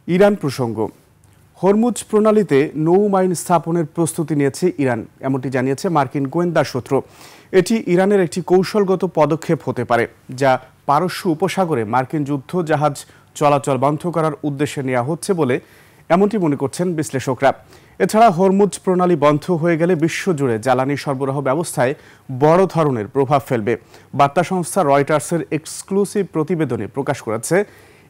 Iran প্রসঙ্গ। Hormuz প্রণালীতে নৌ mine স্থাপনের প্রস্তুতি নিয়েছে ইরান, এমনটি জানিয়েছে মার্কিন গোয়েন্দা সূত্র। এটি ইরানের একটি কৌশলগত পদক্ষেপ হতে পারে, যা পারস্য উপসাগরে মার্কিন যুদ্ধ জাহাজ চলাচল বন্ধ করার উদ্দেশ্যে নেওয়া হচ্ছে বলে এমনটি মনে করছেন বিশ্লেষকরা। এছাড়া হরমুজ প্রণালী বন্ধ হয়ে গেলে বিশ্বজুড়ে জ্বালানি সরবরাহ ব্যবস্থায় বড় ধরনের প্রভাব ফেলবে। বার্তা সংস্থা রয়টার্সের এক্সক্লুসিভ প্রতিবেদনে প্রকাশ করেছে,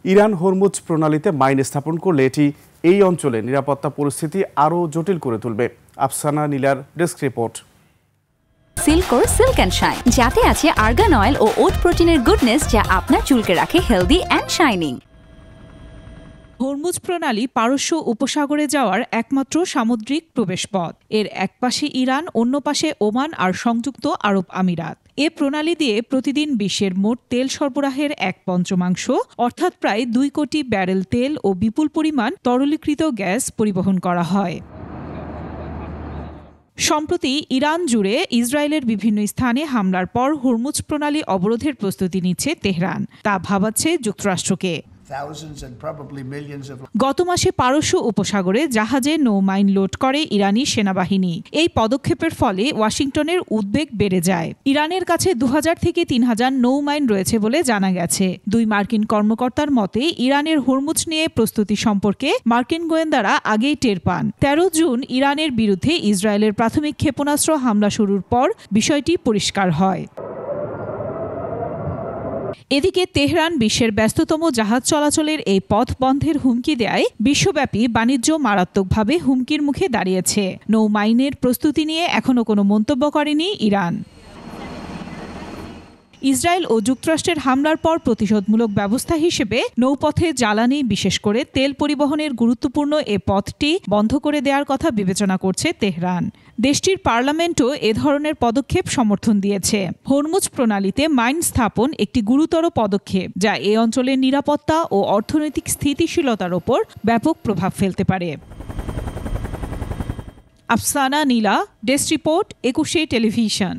ইরান হরমুজ প্রণালীতে মাইন স্থাপন করলে এটি এই অঞ্চলে নিরাপত্তা পরিস্থিতি আরও জটিল করে তুলবে। আফসানা নীলার ডেস্ক রিপোর্ট। সিল্কোর সিল্ক অ্যান্ড শাইন, যাতে আছে আর্গান অয়েল ও ওট প্রোটিনের গুডনেস, যা আপনার চুলকে রাখে হেলদি অ্যান্ড শাইনিং। হরমুজ প্রণালী পারস্য উপসাগরে যাওয়ার একমাত্র সামুদ্রিক প্রবেশপথ। এর এক পাশে ইরান, অন্য পাশে ওমান আর সংযুক্ত আরব আমিরাত। এ প্রণালী দিয়ে প্রতিদিন বিশ্বের মোট তেল সরবরাহের 1/5 অর্থাৎ প্রায় 2 কোটি ব্যারেল তেল ও বিপুল পরিমাণ তরলীকৃত গ্যাস পরিবহন করা হয়। সম্প্রতি ইরান জুড়ে ইসরায়েলের বিভিন্ন স্থানে হামলার পর হরমুজ প্রণালী অবরোধের প্রস্তুতি নিচ্ছে তেহরান। তা ভাবাচ্ছে যুক্তরাষ্ট্রকে। গত মাসে পারস্য উপসাগরে জাহাজে নৌ মাইন লোড করে ইরানি সেনাবাহিনী। এই পদক্ষেপের ফলে ওয়াশিংটনের উদ্বেগ বেড়ে যায়। ইরানের কাছে 2000 থেকে 3000 নৌ মাইন রয়েছে বলে জানা গেছে। 2 মার্কিন কর্মকর্তার মতে, ইরানের হরমুজ নিয়ে প্রস্তুতি সম্পর্কে মার্কিন গোয়েন্দারা আগেই টের পান। 13 জুন ইরানের বিরুদ্ধে ইসরায়েলের প্রাথমিক ক্ষেপণাস্ত্র হামলা শুরুর পর বিষয়টি পরিষ্কার হয়। এদিকে তেহরান বিশ্বের ব্যস্ততম জাহাজ চলাচলের এই পথ বন্ধের হুমকি দেয় বিশ্বব্যাপী বাণিজ্য মারাত্মকভাবে হুমকির মুখে দাঁড়িয়েছে। নৌ মাইনের প্রস্তুতি নিয়ে এখনও কোনো মন্তব্য করেনি ইরান। ইসরায়েল ও যুক্তরাষ্ট্রের হামলার পর প্রতিশোধমূলক ব্যবস্থা হিসেবে নৌপথে জ্বালানি, বিশেষ করে তেল পরিবহনের গুরুত্বপূর্ণ এ পথটি বন্ধ করে দেওয়ার কথা বিবেচনা করছে তেহরান। দেশটির পার্লামেন্টও এ ধরনের পদক্ষেপ সমর্থন দিয়েছে। হরমুজ প্রণালীতে মাইন স্থাপন একটি গুরুতর পদক্ষেপ, যা এ অঞ্চলের নিরাপত্তা ও অর্থনৈতিক স্থিতিশীলতার ওপর ব্যাপক প্রভাব ফেলতে পারে। আফসানা নীলা, ডেস্ক রিপোর্ট, 21 টেলিভিশন।